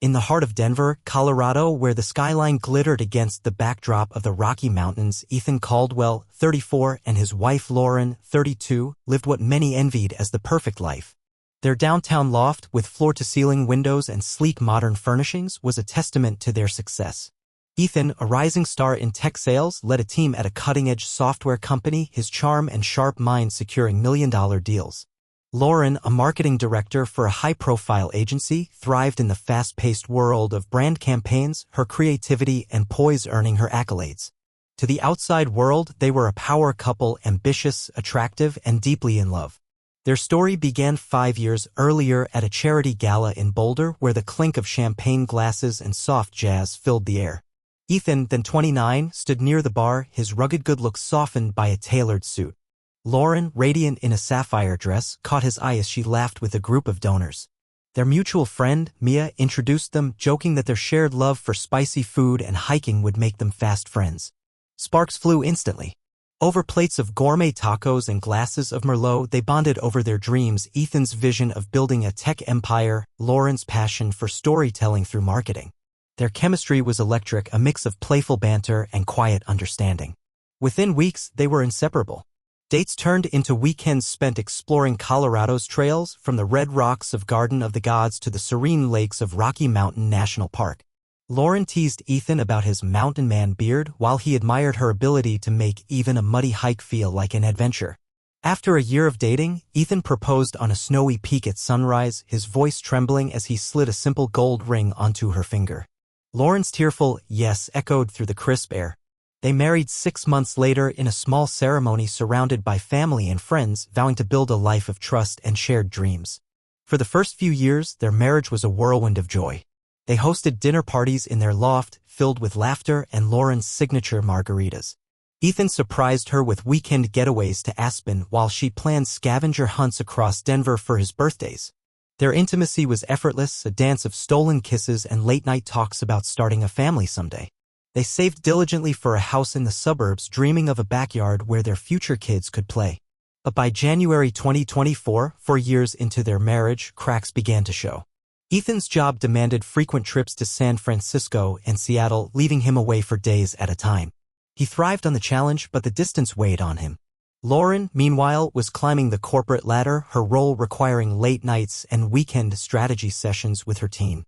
In the heart of Denver, Colorado, where the skyline glittered against the backdrop of the Rocky Mountains, Ethan Caldwell, 34, and his wife Lauren, 32, lived what many envied as the perfect life. Their downtown loft, with floor-to-ceiling windows and sleek modern furnishings, was a testament to their success. Ethan, a rising star in tech sales, led a team at a cutting-edge software company, his charm and sharp mind securing million-dollar deals. Lauren, a marketing director for a high-profile agency, thrived in the fast-paced world of brand campaigns, her creativity and poise earning her accolades. To the outside world, they were a power couple, ambitious, attractive, and deeply in love. Their story began 5 years earlier at a charity gala in Boulder, where the clink of champagne glasses and soft jazz filled the air. Ethan, then 29, stood near the bar, his rugged good looks softened by a tailored suit. Lauren, radiant in a sapphire dress, caught his eye as she laughed with a group of donors. Their mutual friend, Mia, introduced them, joking that their shared love for spicy food and hiking would make them fast friends. Sparks flew instantly. Over plates of gourmet tacos and glasses of Merlot, they bonded over their dreams, Ethan's vision of building a tech empire, Lauren's passion for storytelling through marketing. Their chemistry was electric, a mix of playful banter and quiet understanding. Within weeks, they were inseparable. Dates turned into weekends spent exploring Colorado's trails, from the red rocks of Garden of the Gods to the serene lakes of Rocky Mountain National Park. Lauren teased Ethan about his mountain man beard, while he admired her ability to make even a muddy hike feel like an adventure. After a year of dating, Ethan proposed on a snowy peak at sunrise, his voice trembling as he slid a simple gold ring onto her finger. Lauren's tearful yes echoed through the crisp air. They married 6 months later in a small ceremony surrounded by family and friends, vowing to build a life of trust and shared dreams. For the first few years, their marriage was a whirlwind of joy. They hosted dinner parties in their loft, filled with laughter and Lauren's signature margaritas. Ethan surprised her with weekend getaways to Aspen, while she planned scavenger hunts across Denver for his birthdays. Their intimacy was effortless, a dance of stolen kisses and late-night talks about starting a family someday. They saved diligently for a house in the suburbs, dreaming of a backyard where their future kids could play. But by January 2024, 4 years into their marriage, cracks began to show. Ethan's job demanded frequent trips to San Francisco and Seattle, leaving him away for days at a time. He thrived on the challenge, but the distance weighed on him. Lauren, meanwhile, was climbing the corporate ladder, her role requiring late nights and weekend strategy sessions with her team.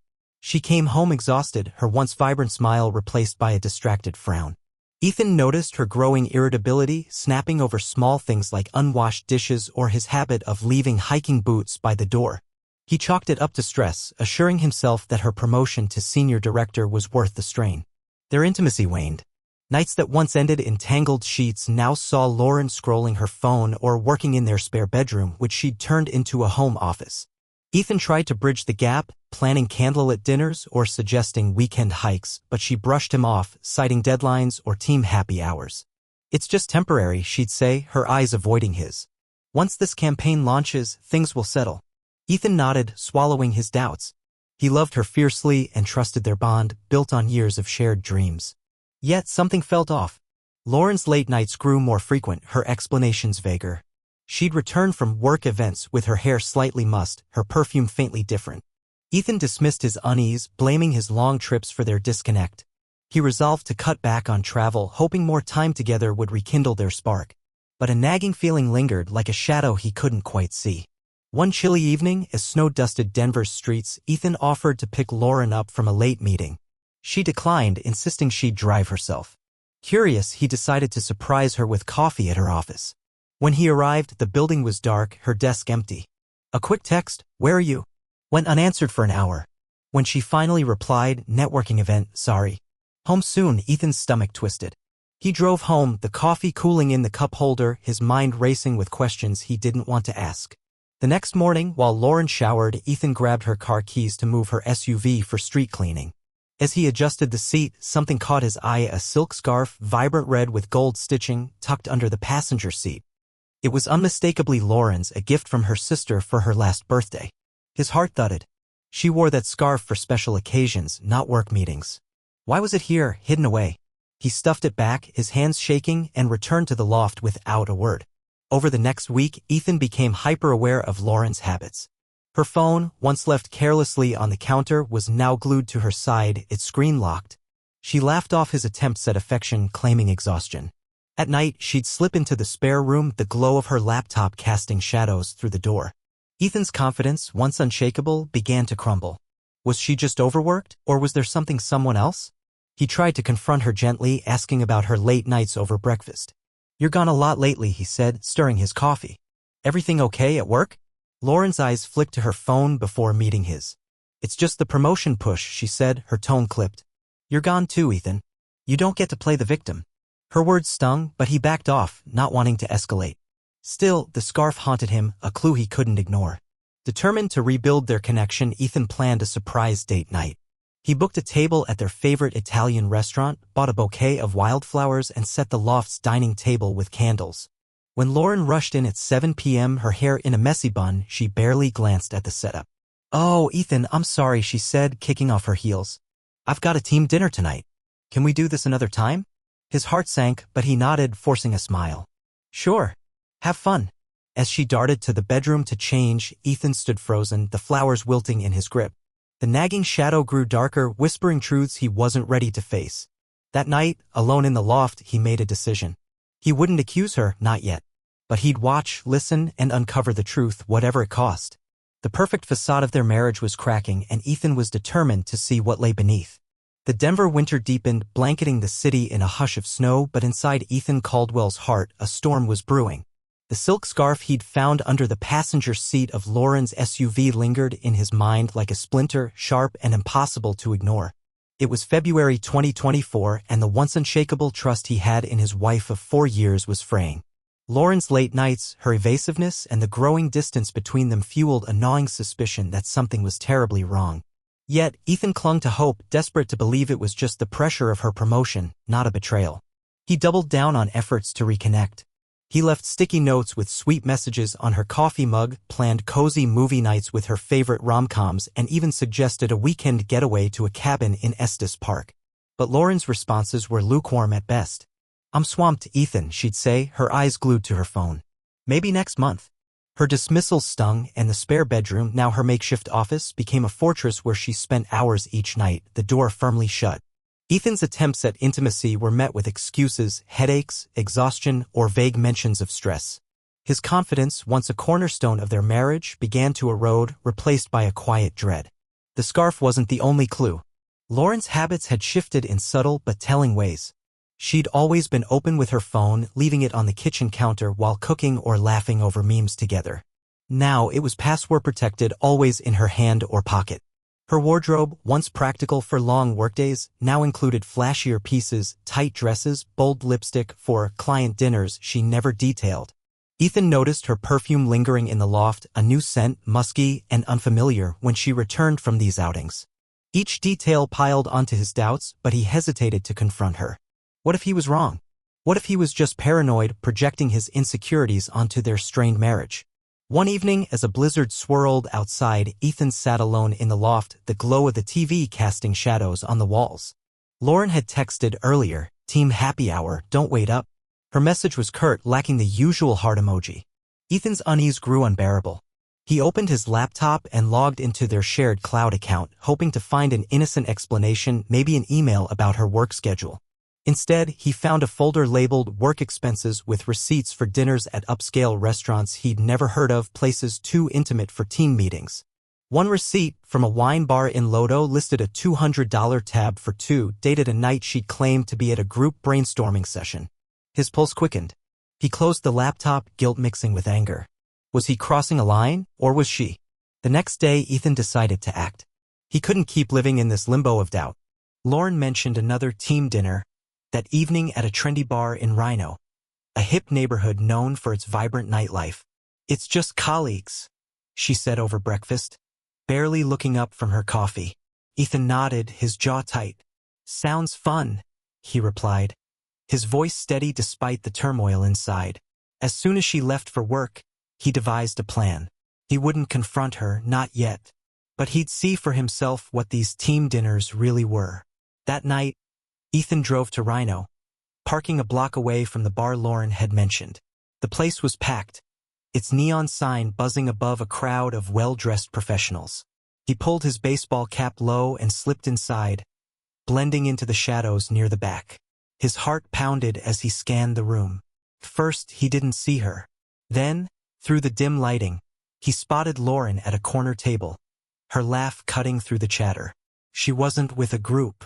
She came home exhausted, her once vibrant smile replaced by a distracted frown. Ethan noticed her growing irritability, snapping over small things like unwashed dishes or his habit of leaving hiking boots by the door. He chalked it up to stress, assuring himself that her promotion to senior director was worth the strain. Their intimacy waned. Nights that once ended in tangled sheets now saw Lauren scrolling her phone or working in their spare bedroom, which she'd turned into a home office. Ethan tried to bridge the gap, planning candlelit dinners or suggesting weekend hikes, but she brushed him off, citing deadlines or team happy hours. "It's just temporary," she'd say, her eyes avoiding his. "Once this campaign launches, things will settle." Ethan nodded, swallowing his doubts. He loved her fiercely and trusted their bond, built on years of shared dreams. Yet something felt off. Lauren's late nights grew more frequent, her explanations vaguer. She'd return from work events with her hair slightly mussed, her perfume faintly different. Ethan dismissed his unease, blaming his long trips for their disconnect. He resolved to cut back on travel, hoping more time together would rekindle their spark. But a nagging feeling lingered, like a shadow he couldn't quite see. One chilly evening, as snow dusted Denver's streets, Ethan offered to pick Lauren up from a late meeting. She declined, insisting she'd drive herself. Curious, he decided to surprise her with coffee at her office. When he arrived, the building was dark, her desk empty. A quick text, "Where are you?" went unanswered for an hour. When she finally replied, "Networking event, sorry." "Home soon," Ethan's stomach twisted. He drove home, the coffee cooling in the cup holder, his mind racing with questions he didn't want to ask. The next morning, while Lauren showered, Ethan grabbed her car keys to move her SUV for street cleaning. As he adjusted the seat, something caught his eye, a silk scarf, vibrant red with gold stitching, tucked under the passenger seat. It was unmistakably Lauren's, a gift from her sister for her last birthday. His heart thudded. She wore that scarf for special occasions, not work meetings. Why was it here, hidden away? He stuffed it back, his hands shaking, and returned to the loft without a word. Over the next week, Ethan became hyper-aware of Lauren's habits. Her phone, once left carelessly on the counter, was now glued to her side, its screen locked. She laughed off his attempts at affection, claiming exhaustion. At night, she'd slip into the spare room, the glow of her laptop casting shadows through the door. Ethan's confidence, once unshakable, began to crumble. Was she just overworked, or was there someone else? He tried to confront her gently, asking about her late nights over breakfast. "You're gone a lot lately," he said, stirring his coffee. "Everything okay at work?" Lauren's eyes flicked to her phone before meeting his. "It's just the promotion push," she said, her tone clipped. "You're gone too, Ethan. You don't get to play the victim." Her words stung, but he backed off, not wanting to escalate. Still, the scarf haunted him, a clue he couldn't ignore. Determined to rebuild their connection, Ethan planned a surprise date night. He booked a table at their favorite Italian restaurant, bought a bouquet of wildflowers, and set the loft's dining table with candles. When Lauren rushed in at 7 p.m., her hair in a messy bun, she barely glanced at the setup. "Oh, Ethan, I'm sorry," she said, kicking off her heels. "I've got a team dinner tonight. Can we do this another time?" His heart sank, but he nodded, forcing a smile. "Sure. Have fun." As she darted to the bedroom to change, Ethan stood frozen, the flowers wilting in his grip. The nagging shadow grew darker, whispering truths he wasn't ready to face. That night, alone in the loft, he made a decision. He wouldn't accuse her, not yet. But he'd watch, listen, and uncover the truth, whatever it cost. The perfect facade of their marriage was cracking, and Ethan was determined to see what lay beneath. The Denver winter deepened, blanketing the city in a hush of snow, but inside Ethan Caldwell's heart, a storm was brewing. The silk scarf he'd found under the passenger seat of Lauren's SUV lingered in his mind like a splinter, sharp and impossible to ignore. It was February 2024, and the once unshakable trust he had in his wife of 4 years was fraying. Lauren's late nights, her evasiveness, and the growing distance between them fueled a gnawing suspicion that something was terribly wrong. Yet, Ethan clung to hope, desperate to believe it was just the pressure of her promotion, not a betrayal. He doubled down on efforts to reconnect. He left sticky notes with sweet messages on her coffee mug, planned cozy movie nights with her favorite rom-coms, and even suggested a weekend getaway to a cabin in Estes Park. But Lauren's responses were lukewarm at best. "I'm swamped, Ethan," she'd say, her eyes glued to her phone. "Maybe next month." Her dismissal stung, and the spare bedroom, now her makeshift office, became a fortress where she spent hours each night, the door firmly shut. Ethan's attempts at intimacy were met with excuses, headaches, exhaustion, or vague mentions of stress. His confidence, once a cornerstone of their marriage, began to erode, replaced by a quiet dread. The scarf wasn't the only clue. Lauren's habits had shifted in subtle but telling ways. She'd always been open with her phone, leaving it on the kitchen counter while cooking or laughing over memes together. Now it was password protected, always in her hand or pocket. Her wardrobe, once practical for long workdays, now included flashier pieces, tight dresses, bold lipstick for client dinners she never detailed. Ethan noticed her perfume lingering in the loft, a new scent, musky and unfamiliar, when she returned from these outings. Each detail piled onto his doubts, but he hesitated to confront her. What if he was wrong? What if he was just paranoid, projecting his insecurities onto their strained marriage? One evening, as a blizzard swirled outside, Ethan sat alone in the loft, the glow of the TV casting shadows on the walls. Lauren had texted earlier, "Team happy hour, don't wait up." Her message was curt, lacking the usual heart emoji. Ethan's unease grew unbearable. He opened his laptop and logged into their shared cloud account, hoping to find an innocent explanation, maybe an email about her work schedule. Instead, he found a folder labeled work expenses with receipts for dinners at upscale restaurants he'd never heard of, places too intimate for team meetings. One receipt, from a wine bar in Lodo, listed a $200 tab for two, dated a night she'd claimed to be at a group brainstorming session. His pulse quickened. He closed the laptop, guilt mixing with anger. Was he crossing a line, or was she? The next day, Ethan decided to act. He couldn't keep living in this limbo of doubt. Lauren mentioned another team dinner, that evening at a trendy bar in Reno, a hip neighborhood known for its vibrant nightlife. "It's just colleagues," she said over breakfast, barely looking up from her coffee. Ethan nodded, his jaw tight. "Sounds fun," he replied, his voice steady despite the turmoil inside. As soon as she left for work, he devised a plan. He wouldn't confront her, not yet. But he'd see for himself what these team dinners really were. That night, Ethan drove to Reno, parking a block away from the bar Lauren had mentioned. The place was packed. its neon sign buzzing above a crowd of well-dressed professionals. He pulled his baseball cap low and slipped inside, blending into the shadows near the back. His heart pounded as he scanned the room. First, he didn't see her. Then, through the dim lighting, he spotted Lauren at a corner table, her laugh cutting through the chatter. She wasn't with a group.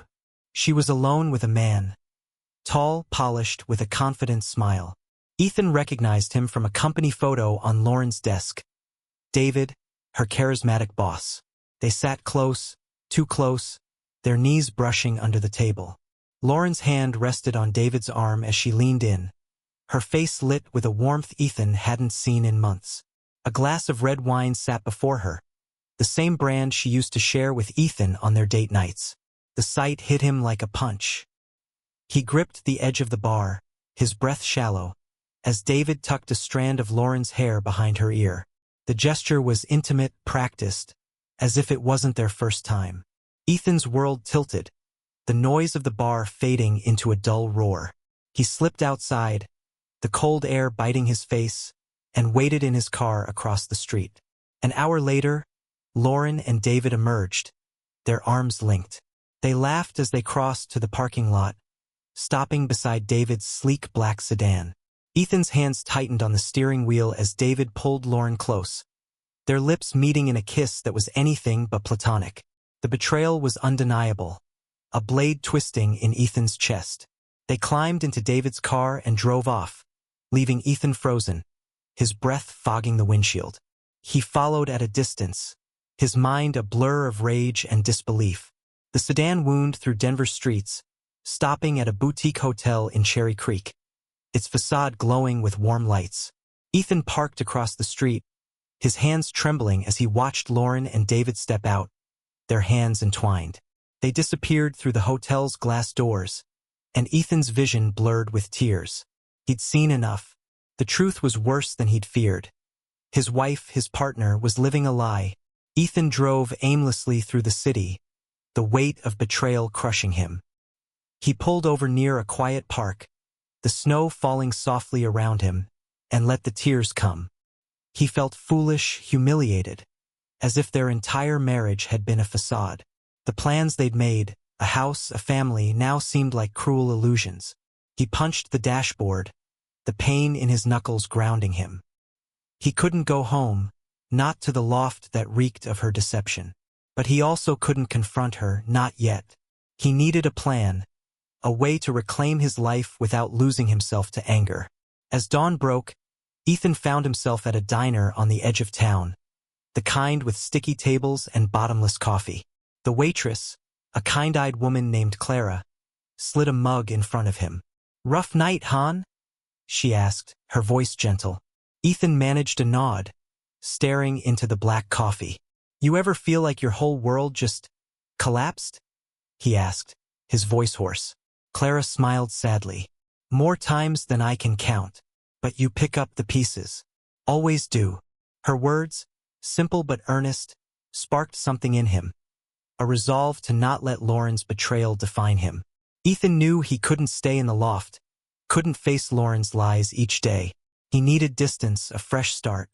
She was alone with a man. Tall, polished, with a confident smile. Ethan recognized him from a company photo on Lauren's desk. David, her charismatic boss. They sat close, too close, their knees brushing under the table. Lauren's hand rested on David's arm as she leaned in, her face lit with a warmth Ethan hadn't seen in months. A glass of red wine sat before her, the same brand she used to share with Ethan on their date nights. The sight hit him like a punch. He gripped the edge of the bar, his breath shallow, as David tucked a strand of Lauren's hair behind her ear. The gesture was intimate, practiced, as if it wasn't their first time. Ethan's world tilted, the noise of the bar fading into a dull roar. He slipped outside, the cold air biting his face, and waited in his car across the street. An hour later, Lauren and David emerged, their arms linked. They laughed as they crossed to the parking lot, stopping beside David's sleek black sedan. Ethan's hands tightened on the steering wheel as David pulled Lauren close, their lips meeting in a kiss that was anything but platonic. The betrayal was undeniable, a blade twisting in Ethan's chest. They climbed into David's car and drove off, leaving Ethan frozen, his breath fogging the windshield. He followed at a distance, his mind a blur of rage and disbelief. The sedan wound through Denver streets, stopping at a boutique hotel in Cherry Creek, its facade glowing with warm lights. Ethan parked across the street, his hands trembling as he watched Lauren and David step out, their hands entwined. They disappeared through the hotel's glass doors, and Ethan's vision blurred with tears. He'd seen enough. The truth was worse than he'd feared. His wife, his partner, was living a lie. Ethan drove aimlessly through the city, the weight of betrayal crushing him. He pulled over near a quiet park, the snow falling softly around him, and let the tears come. He felt foolish, humiliated, as if their entire marriage had been a facade. The plans they'd made, a house, a family, now seemed like cruel illusions. He punched the dashboard, the pain in his knuckles grounding him. He couldn't go home, not to the loft that reeked of her deception. But he also couldn't confront her, not yet. He needed a plan, a way to reclaim his life without losing himself to anger. As dawn broke, Ethan found himself at a diner on the edge of town, the kind with sticky tables and bottomless coffee. The waitress, a kind-eyed woman named Clara, slid a mug in front of him. "Rough night, Han?" she asked, her voice gentle. Ethan managed a nod, staring into the black coffee. "You ever feel like your whole world just collapsed?" he asked, his voice hoarse. Clara smiled sadly. "More times than I can count. But you pick up the pieces. Always do." Her words, simple but earnest, sparked something in him, a resolve to not let Lauren's betrayal define him. Ethan knew he couldn't stay in the loft, couldn't face Lauren's lies each day. He needed distance, a fresh start.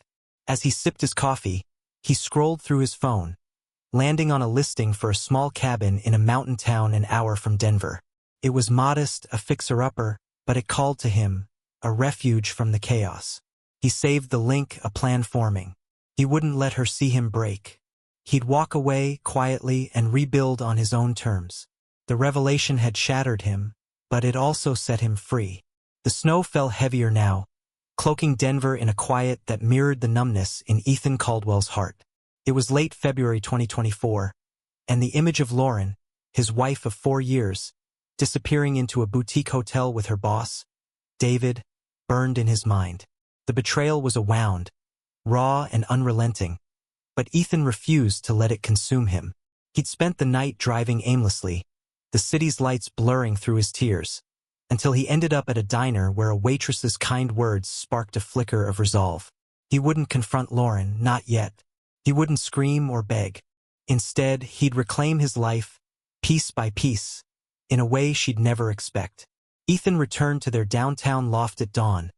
As he sipped his coffee, he scrolled through his phone, landing on a listing for a small cabin in a mountain town an hour from Denver. It was modest, a fixer-upper, but it called to him, a refuge from the chaos. He saved the link, a plan forming. He wouldn't let her see him break. He'd walk away quietly and rebuild on his own terms. The revelation had shattered him, but it also set him free. The snow fell heavier now, cloaking Denver in a quiet that mirrored the numbness in Ethan Caldwell's heart. It was late February 2024, and the image of Lauren, his wife of 4 years, disappearing into a boutique hotel with her boss, David, burned in his mind. The betrayal was a wound, raw and unrelenting, but Ethan refused to let it consume him. He'd spent the night driving aimlessly, the city's lights blurring through his tears, until he ended up at a diner where a waitress's kind words sparked a flicker of resolve. He wouldn't confront Lauren, not yet. He wouldn't scream or beg. Instead, he'd reclaim his life, piece by piece, in a way she'd never expect. Ethan returned to their downtown loft at dawn,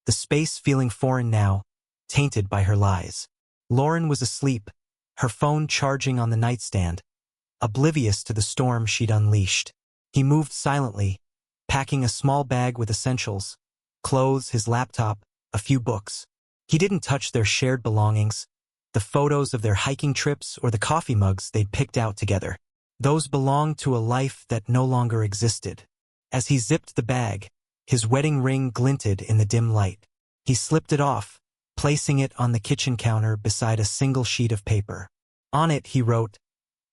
the space feeling foreign now, tainted by her lies. Lauren was asleep, her phone charging on the nightstand, oblivious to the storm she'd unleashed. He moved silently, packing a small bag with essentials, clothes, his laptop, a few books. He didn't touch their shared belongings, the photos of their hiking trips or the coffee mugs they'd picked out together. Those belonged to a life that no longer existed. As he zipped the bag, his wedding ring glinted in the dim light. He slipped it off, placing it on the kitchen counter beside a single sheet of paper. On it he wrote,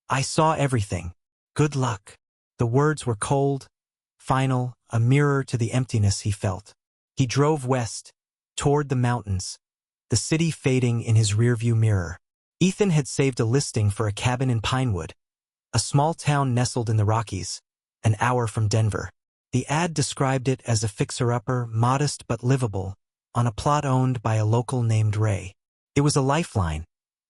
"I saw everything. Good luck." The words were cold, final, a mirror to the emptiness he felt. He drove west, toward the mountains, the city fading in his rearview mirror. Ethan had saved a listing for a cabin in Pinewood, a small town nestled in the Rockies, an hour from Denver. The ad described it as a fixer-upper, modest but livable, on a plot owned by a local named Ray. It was a lifeline,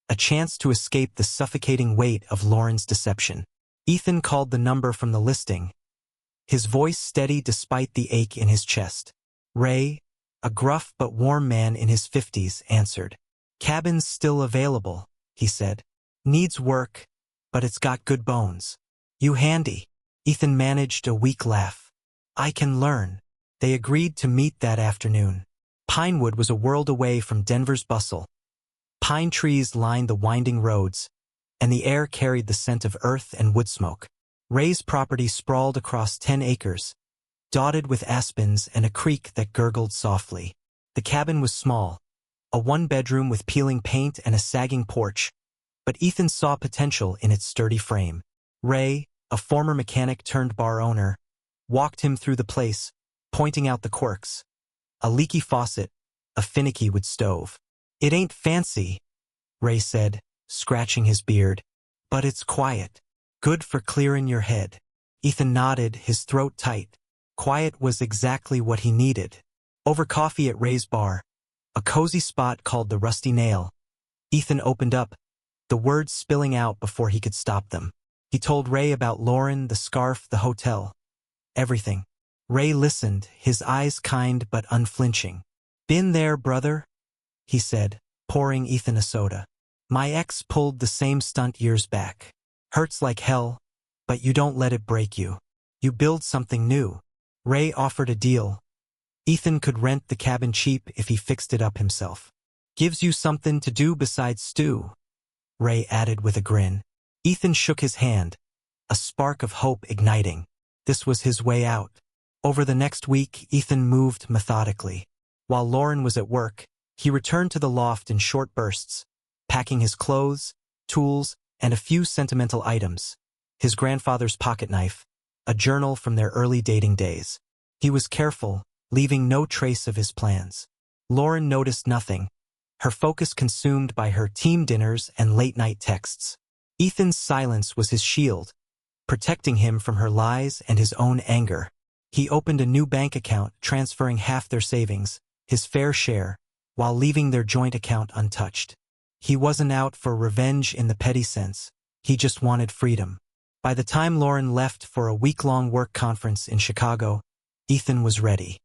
a chance to escape the suffocating weight of Lauren's deception. Ethan called the number from the listing, his voice steady despite the ache in his chest. Ray, a gruff but warm man in his 50s, answered. "Cabin's still available," he said. "Needs work, but it's got good bones. You handy?" Ethan managed a weak laugh. "I can learn." They agreed to meet that afternoon. Pinewood was a world away from Denver's bustle. Pine trees lined the winding roads, and the air carried the scent of earth and wood smoke. Ray's property sprawled across 10 acres, dotted with aspens and a creek that gurgled softly. The cabin was small, a one-bedroom with peeling paint and a sagging porch, but Ethan saw potential in its sturdy frame. Ray, a former mechanic turned bar owner, walked him through the place, pointing out the quirks. A leaky faucet, a finicky wood stove. "It ain't fancy," Ray said, scratching his beard, "but it's quiet. Good for clearing your head." Ethan nodded, his throat tight. Quiet was exactly what he needed. Over coffee at Ray's bar, a cozy spot called the Rusty Nail, Ethan opened up, the words spilling out before he could stop them. He told Ray about Lauren, the scarf, the hotel. Everything. Ray listened, his eyes kind but unflinching. "Been there, brother," he said, pouring Ethan a soda. "My ex pulled the same stunt years back. Hurts like hell, but you don't let it break you. You build something new." Ray offered a deal. Ethan could rent the cabin cheap if he fixed it up himself. "Gives you something to do besides stew," Ray added with a grin. Ethan shook his hand, a spark of hope igniting. This was his way out. Over the next week, Ethan moved methodically. While Lauren was at work, he returned to the loft in short bursts, packing his clothes, tools, and a few sentimental items. His grandfather's pocket knife, a journal from their early dating days. He was careful, leaving no trace of his plans. Lauren noticed nothing, her focus consumed by her team dinners and late-night texts. Ethan's silence was his shield, protecting him from her lies and his own anger. He opened a new bank account, transferring half their savings, his fair share, while leaving their joint account untouched. He wasn't out for revenge in the petty sense. He just wanted freedom. By the time Lauren left for a week-long work conference in Chicago, Ethan was ready.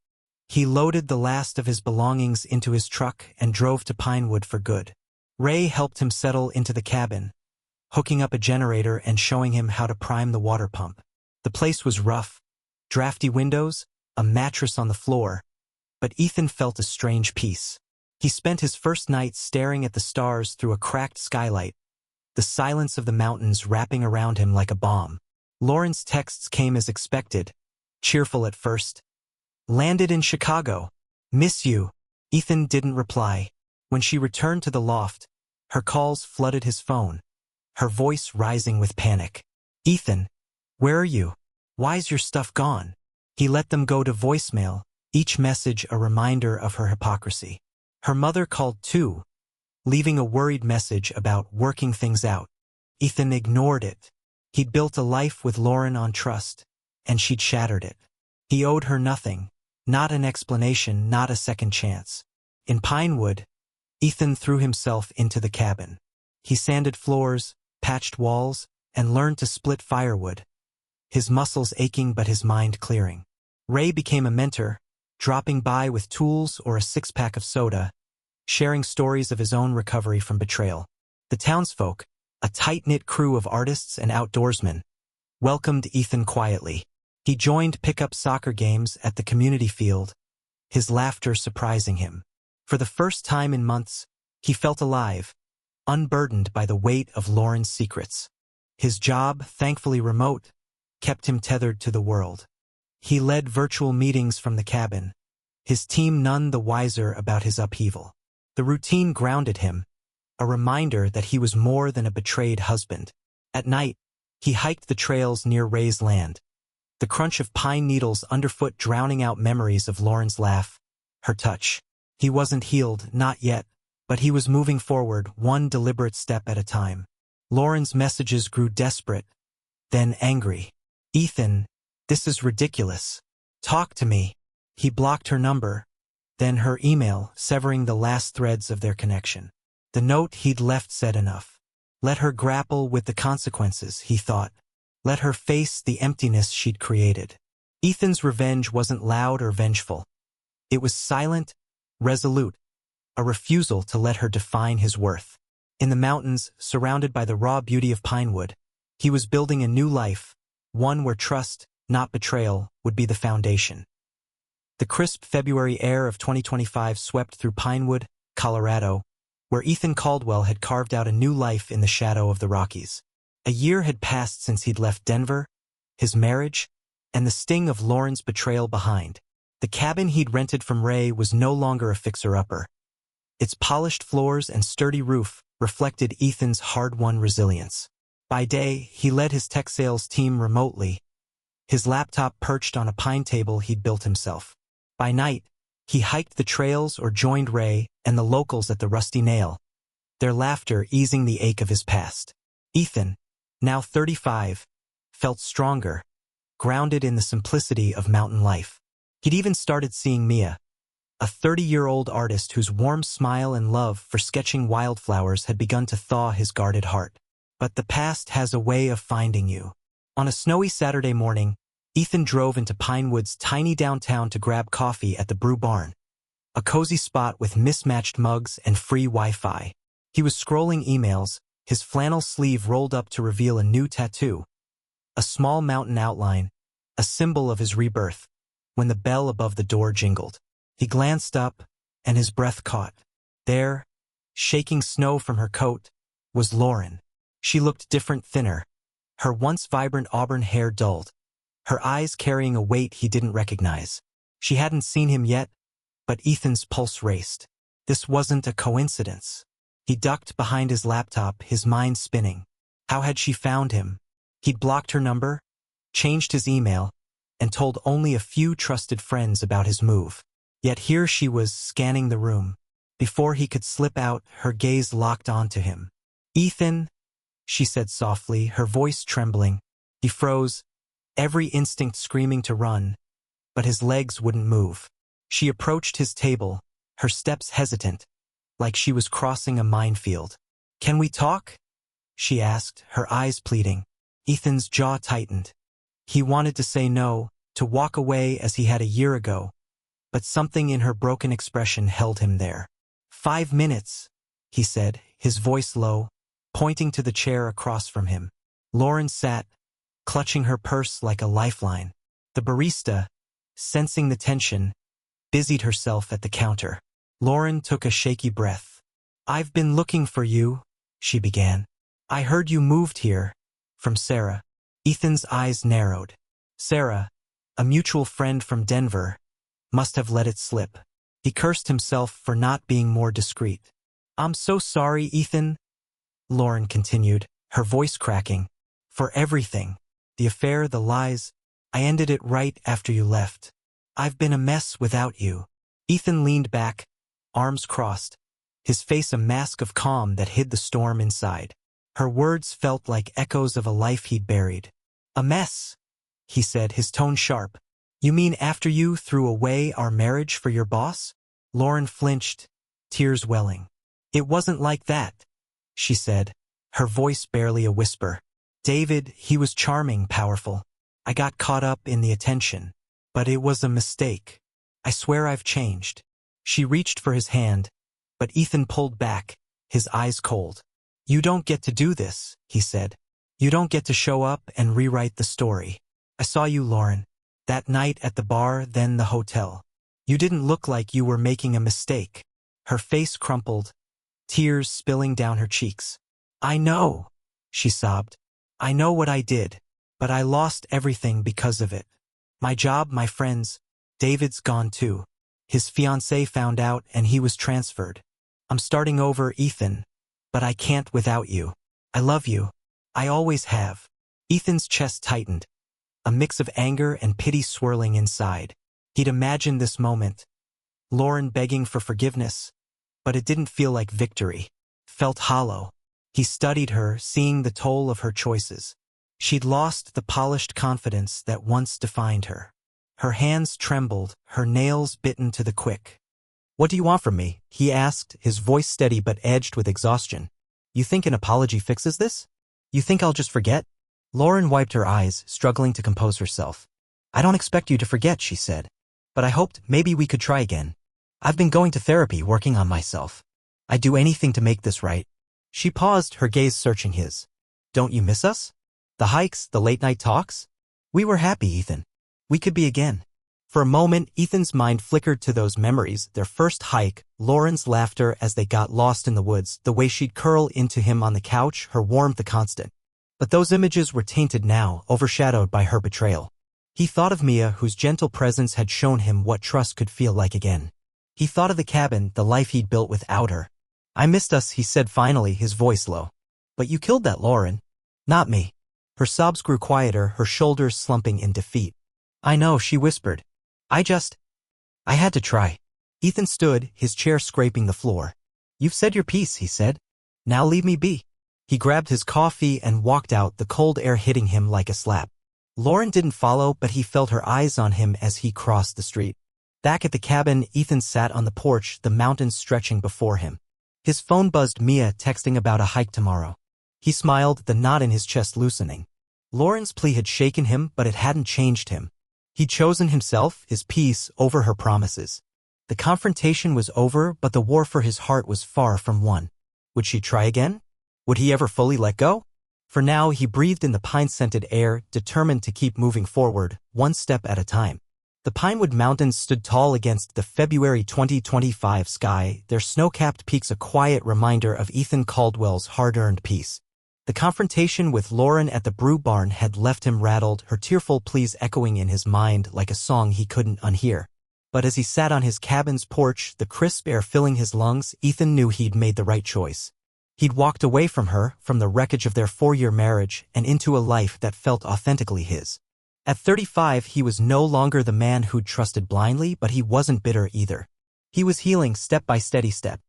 He loaded the last of his belongings into his truck and drove to Pinewood for good. Ray helped him settle into the cabin, hooking up a generator and showing him how to prime the water pump. The place was rough, drafty windows, a mattress on the floor, but Ethan felt a strange peace. He spent his first night staring at the stars through a cracked skylight, the silence of the mountains wrapping around him like a bomb. Lauren's texts came as expected, cheerful at first. "Landed in Chicago. Miss you." Ethan didn't reply. When she returned to the loft, her calls flooded his phone, her voice rising with panic. "Ethan, where are you? Why's your stuff gone?" He let them go to voicemail, each message a reminder of her hypocrisy. Her mother called too, leaving a worried message about working things out. Ethan ignored it. He'd built a life with Lauren on trust, and she'd shattered it. He owed her nothing, not an explanation, not a second chance. In Pinewood, Ethan threw himself into the cabin. He sanded floors, patched walls, and learned to split firewood, his muscles aching but his mind clearing. Ray became a mentor, dropping by with tools or a six-pack of soda, sharing stories of his own recovery from betrayal. The townsfolk, a tight-knit crew of artists and outdoorsmen, welcomed Ethan quietly. He joined pickup soccer games at the community field, his laughter surprising him. For the first time in months, he felt alive, unburdened by the weight of Lauren's secrets. His job, thankfully remote, kept him tethered to the world. He led virtual meetings from the cabin, his team none the wiser about his upheaval. The routine grounded him, a reminder that he was more than a betrayed husband. At night, he hiked the trails near Ray's land, the crunch of pine needles underfoot drowning out memories of Lauren's laugh, her touch. He wasn't healed, not yet, but he was moving forward, one deliberate step at a time. Lauren's messages grew desperate, then angry. "Ethan, this is ridiculous. Talk to me." He blocked her number, then her email, severing the last threads of their connection. The note he'd left said enough. Let her grapple with the consequences, he thought. Let her face the emptiness she'd created. Ethan's revenge wasn't loud or vengeful. It was silent, resolute, a refusal to let her define his worth. In the mountains, surrounded by the raw beauty of Pinewood, he was building a new life, one where trust, not betrayal, would be the foundation. The crisp February air of 2025 swept through Pinewood, Colorado, where Ethan Caldwell had carved out a new life in the shadow of the Rockies. A year had passed since he'd left Denver, his marriage, and the sting of Lauren's betrayal behind. The cabin he'd rented from Ray was no longer a fixer-upper. Its polished floors and sturdy roof reflected Ethan's hard-won resilience. By day, he led his tech sales team remotely, his laptop perched on a pine table he'd built himself. By night, he hiked the trails or joined Ray and the locals at the Rusty Nail, their laughter easing the ache of his past. Ethan, now 35, felt stronger, grounded in the simplicity of mountain life. He'd even started seeing Mia, a 30-year-old artist whose warm smile and love for sketching wildflowers had begun to thaw his guarded heart. But the past has a way of finding you. On a snowy Saturday morning, Ethan drove into Pinewood's tiny downtown to grab coffee at the Brew Barn, a cozy spot with mismatched mugs and free Wi-Fi. He was scrolling emails, his flannel sleeve rolled up to reveal a new tattoo, a small mountain outline, a symbol of his rebirth, when the bell above the door jingled. He glanced up, and his breath caught. There, shaking snow from her coat, was Lauren. She looked different, thinner, her once vibrant auburn hair dulled, her eyes carrying a weight he didn't recognize. She hadn't seen him yet, but Ethan's pulse raced. This wasn't a coincidence. He ducked behind his laptop, his mind spinning. How had she found him? He'd blocked her number, changed his email, and told only a few trusted friends about his move. Yet here she was, scanning the room. Before he could slip out, her gaze locked onto him. "Ethan," she said softly, her voice trembling. He froze, every instinct screaming to run, but his legs wouldn't move. She approached his table, her steps hesitant, like she was crossing a minefield. "Can we talk?" she asked, her eyes pleading. Ethan's jaw tightened. He wanted to say no, to walk away as he had a year ago, but something in her broken expression held him there. "5 minutes," he said, his voice low, pointing to the chair across from him. Lauren sat, clutching her purse like a lifeline. The barista, sensing the tension, busied herself at the counter. Lauren took a shaky breath. "I've been looking for you," she began. "I heard you moved here." From Sarah. Ethan's eyes narrowed. Sarah, a mutual friend from Denver, must have let it slip. He cursed himself for not being more discreet. "I'm so sorry, Ethan," Lauren continued, her voice cracking. "For everything. The affair, the lies. I ended it right after you left. I've been a mess without you." Ethan leaned back, arms crossed, his face a mask of calm that hid the storm inside. Her words felt like echoes of a life he'd buried. "A mess," he said, his tone sharp. "You mean after you threw away our marriage for your boss?" Lauren flinched, tears welling. "It wasn't like that," she said, her voice barely a whisper. "David, he was charming, powerful. I got caught up in the attention. But it was a mistake. I swear I've changed." She reached for his hand, but Ethan pulled back, his eyes cold. "You don't get to do this," he said. "You don't get to show up and rewrite the story. I saw you, Lauren. That night at the bar, then the hotel. You didn't look like you were making a mistake." Her face crumpled, tears spilling down her cheeks. "I know," she sobbed. "I know what I did, but I lost everything because of it. My job, my friends. David's gone too. His fiancée found out and he was transferred. I'm starting over, Ethan. But I can't without you. I love you. I always have." Ethan's chest tightened, a mix of anger and pity swirling inside. He'd imagined this moment, Lauren begging for forgiveness, but it didn't feel like victory. Felt hollow. He studied her, seeing the toll of her choices. She'd lost the polished confidence that once defined her. Her hands trembled, her nails bitten to the quick. "What do you want from me?" he asked, his voice steady but edged with exhaustion. "You think an apology fixes this? You think I'll just forget?" Lauren wiped her eyes, struggling to compose herself. "I don't expect you to forget," she said. "But I hoped maybe we could try again. I've been going to therapy, working on myself. I'd do anything to make this right." She paused, her gaze searching his. "Don't you miss us? The hikes, the late-night talks? We were happy, Ethan. We could be again." For a moment, Ethan's mind flickered to those memories, their first hike, Lauren's laughter as they got lost in the woods, the way she'd curl into him on the couch, her warmth a constant. But those images were tainted now, overshadowed by her betrayal. He thought of Mia, whose gentle presence had shown him what trust could feel like again. He thought of the cabin, the life he'd built without her. "I missed us," he said finally, his voice low. "But you killed that Lauren. Not me." Her sobs grew quieter, her shoulders slumping in defeat. "I know," she whispered. I had to try." Ethan stood, his chair scraping the floor. "You've said your piece," he said. "Now leave me be." He grabbed his coffee and walked out, the cold air hitting him like a slap. Lauren didn't follow, but he felt her eyes on him as he crossed the street. Back at the cabin, Ethan sat on the porch, the mountains stretching before him. His phone buzzed, Mia texting about a hike tomorrow. He smiled, the knot in his chest loosening. Lauren's plea had shaken him, but it hadn't changed him. He'd chosen himself, his peace, over her promises. The confrontation was over, but the war for his heart was far from won. Would she try again? Would he ever fully let go? For now, he breathed in the pine-scented air, determined to keep moving forward, one step at a time. The Pinewood Mountains stood tall against the February 2025 sky, their snow-capped peaks a quiet reminder of Ethan Caldwell's hard-earned peace. The confrontation with Lauren at the brew barn had left him rattled, her tearful pleas echoing in his mind like a song he couldn't unhear. But as he sat on his cabin's porch, the crisp air filling his lungs, Ethan knew he'd made the right choice. He'd walked away from her, from the wreckage of their 4-year marriage, and into a life that felt authentically his. At 35, he was no longer the man who'd trusted blindly, but he wasn't bitter either. He was healing step by steady step.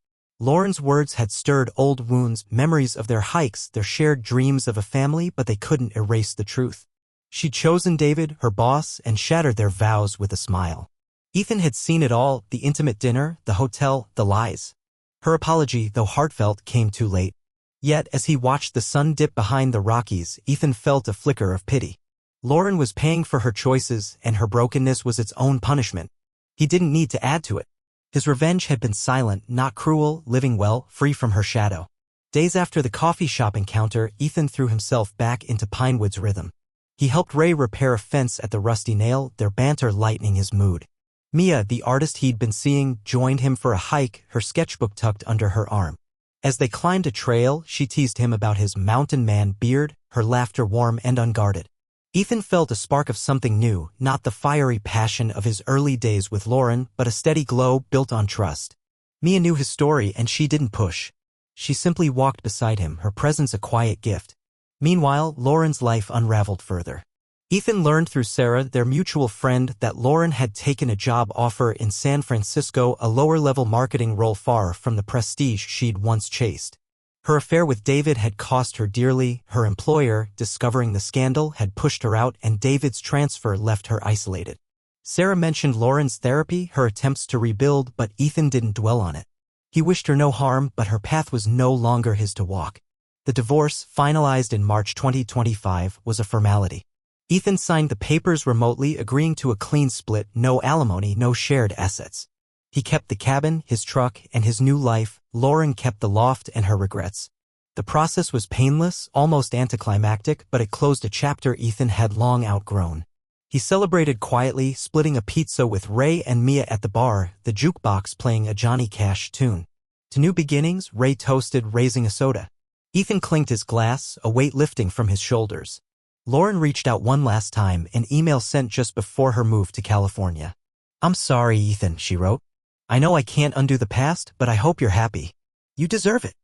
Lauren's words had stirred old wounds, memories of their hikes, their shared dreams of a family, but they couldn't erase the truth. She'd chosen David, her boss, and shattered their vows with a smile. Ethan had seen it all, the intimate dinner, the hotel, the lies. Her apology, though heartfelt, came too late. Yet, as he watched the sun dip behind the Rockies, Ethan felt a flicker of pity. Lauren was paying for her choices, and her brokenness was its own punishment. He didn't need to add to it. His revenge had been silent, not cruel, living well, free from her shadow. Days after the coffee shop encounter, Ethan threw himself back into Pinewood's rhythm. He helped Ray repair a fence at the Rusty Nail, their banter lightening his mood. Mia, the artist he'd been seeing, joined him for a hike, her sketchbook tucked under her arm. As they climbed a trail, she teased him about his mountain man beard, her laughter warm and unguarded. Ethan felt a spark of something new, not the fiery passion of his early days with Lauren, but a steady glow built on trust. Mia knew his story, and she didn't push. She simply walked beside him, her presence a quiet gift. Meanwhile, Lauren's life unraveled further. Ethan learned through Sarah, their mutual friend, that Lauren had taken a job offer in San Francisco, a lower-level marketing role far from the prestige she'd once chased. Her affair with David had cost her dearly, her employer, discovering the scandal, had pushed her out, and David's transfer left her isolated. Sarah mentioned Lauren's therapy, her attempts to rebuild, but Ethan didn't dwell on it. He wished her no harm, but her path was no longer his to walk. The divorce, finalized in March 2025, was a formality. Ethan signed the papers remotely, agreeing to a clean split, no alimony, no shared assets. He kept the cabin, his truck, and his new life, Lauren kept the loft and her regrets. The process was painless, almost anticlimactic, but it closed a chapter Ethan had long outgrown. He celebrated quietly, splitting a pizza with Ray and Mia at the bar, the jukebox playing a Johnny Cash tune. To new beginnings, Ray toasted, raising a soda. Ethan clinked his glass, a weight lifting from his shoulders. Lauren reached out one last time, an email sent just before her move to California. "I'm sorry, Ethan," she wrote. "I know I can't undo the past, but I hope you're happy. You deserve it."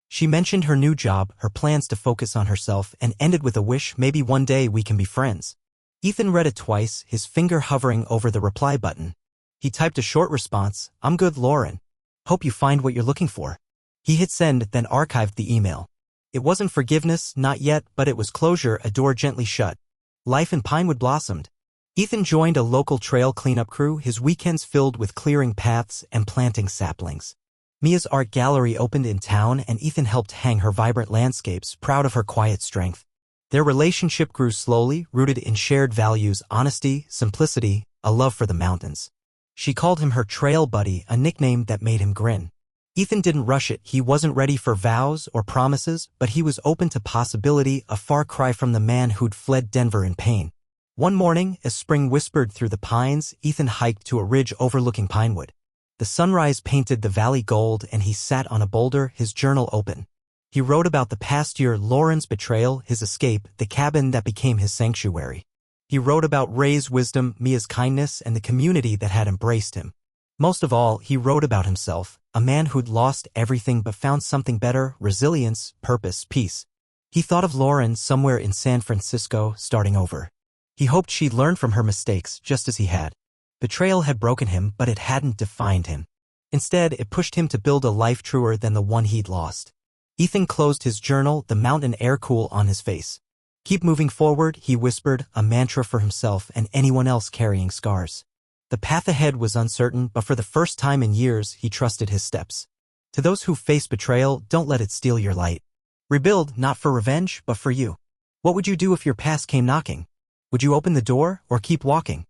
She mentioned her new job, her plans to focus on herself, and ended with a wish, "Maybe one day we can be friends." Ethan read it twice, his finger hovering over the reply button. He typed a short response, "I'm good, Lauren. Hope you find what you're looking for." He hit send, then archived the email. It wasn't forgiveness, not yet, but it was closure, a door gently shut. Life in Pinewood blossomed. Ethan joined a local trail cleanup crew, his weekends filled with clearing paths and planting saplings. Mia's art gallery opened in town, and Ethan helped hang her vibrant landscapes, proud of her quiet strength. Their relationship grew slowly, rooted in shared values, honesty, simplicity, a love for the mountains. She called him her trail buddy, a nickname that made him grin. Ethan didn't rush it. He wasn't ready for vows or promises, but he was open to possibility, a far cry from the man who'd fled Denver in pain. One morning, as spring whispered through the pines, Ethan hiked to a ridge overlooking Pinewood. The sunrise painted the valley gold, and he sat on a boulder, his journal open. He wrote about the past year, Lauren's betrayal, his escape, the cabin that became his sanctuary. He wrote about Ray's wisdom, Mia's kindness, and the community that had embraced him. Most of all, he wrote about himself, a man who'd lost everything but found something better, resilience, purpose, peace. He thought of Lauren somewhere in San Francisco, starting over. He hoped she'd learn from her mistakes, just as he had. Betrayal had broken him, but it hadn't defined him. Instead, it pushed him to build a life truer than the one he'd lost. Ethan closed his journal, the mountain air cool on his face. "Keep moving forward," he whispered, a mantra for himself and anyone else carrying scars. The path ahead was uncertain, but for the first time in years, he trusted his steps. To those who face betrayal, don't let it steal your light. Rebuild, not for revenge, but for you. What would you do if your past came knocking? Would you open the door, or keep walking?